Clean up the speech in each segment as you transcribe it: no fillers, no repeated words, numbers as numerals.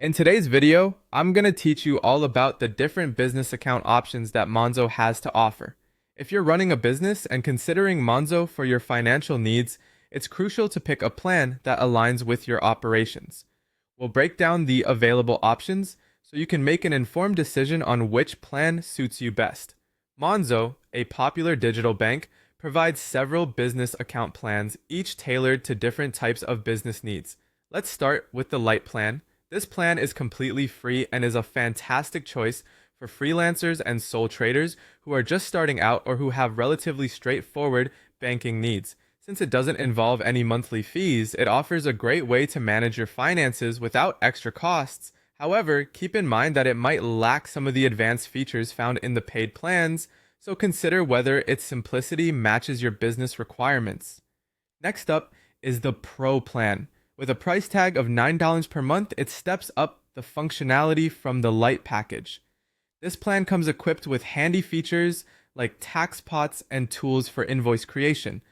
In today's video, I'm going to teach you all about the different business account options that Monzo has to offer. If you're running a business and considering Monzo for your financial needs, it's crucial to pick a plan that aligns with your operations. We'll break down the available options so you can make an informed decision on which plan suits you best. Monzo, a popular digital bank, provides several business account plans, each tailored to different types of business needs. Let's start with the Lite plan. This plan is completely free and is a fantastic choice for freelancers and sole traders who are just starting out or who have relatively straightforward banking needs. Since it doesn't involve any monthly fees, it offers a great way to manage your finances without extra costs. However, keep in mind that it might lack some of the advanced features found in the paid plans, so consider whether its simplicity matches your business requirements. Next up is the Pro plan. With a price tag of $9 per month, it steps up the functionality from the Lite package. This plan comes equipped with handy features like tax pots and tools for invoice creation.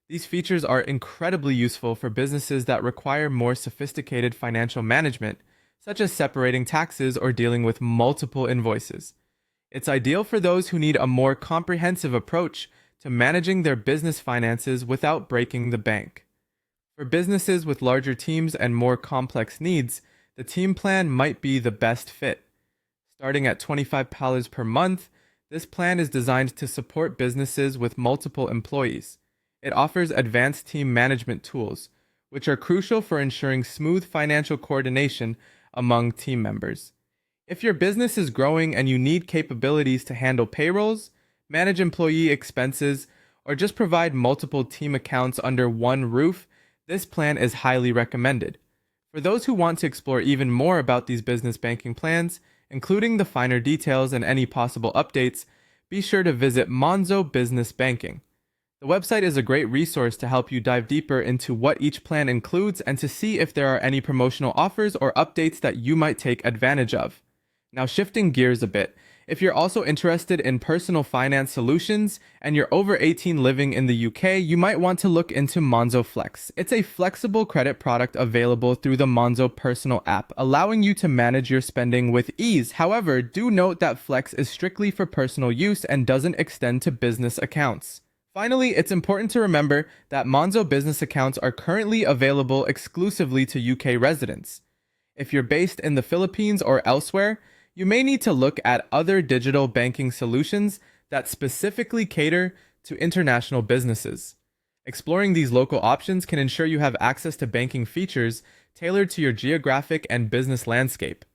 These features are incredibly useful for businesses that require more sophisticated financial management, such as separating taxes or dealing with multiple invoices. It's ideal for those who need a more comprehensive approach to managing their business finances without breaking the bank. For businesses with larger teams and more complex needs, the team plan might be the best fit. Starting at $25 per month, this plan is designed to support businesses with multiple employees. It offers advanced team management tools, which are crucial for ensuring smooth financial coordination among team members. If your business is growing and you need capabilities to handle payrolls, manage employee expenses, or just provide multiple team accounts under one roof, this plan is highly recommended. For those who want to explore even more about these business banking plans, including the finer details and any possible updates, be sure to visit Monzo Business Banking. The website is a great resource to help you dive deeper into what each plan includes and to see if there are any promotional offers or updates that you might take advantage of. Now, shifting gears a bit, if you're also interested in personal finance solutions and you're over 18 living in the UK, you might want to look into Monzo Flex. It's a flexible credit product available through the Monzo personal app, allowing you to manage your spending with ease. However, do note that Flex is strictly for personal use and doesn't extend to business accounts. Finally, it's important to remember that Monzo business accounts are currently available exclusively to UK residents. If you're based in the Philippines or elsewhere, you may need to look at other digital banking solutions that specifically cater to international businesses. Exploring these local options can ensure you have access to banking features tailored to your geographic and business landscape.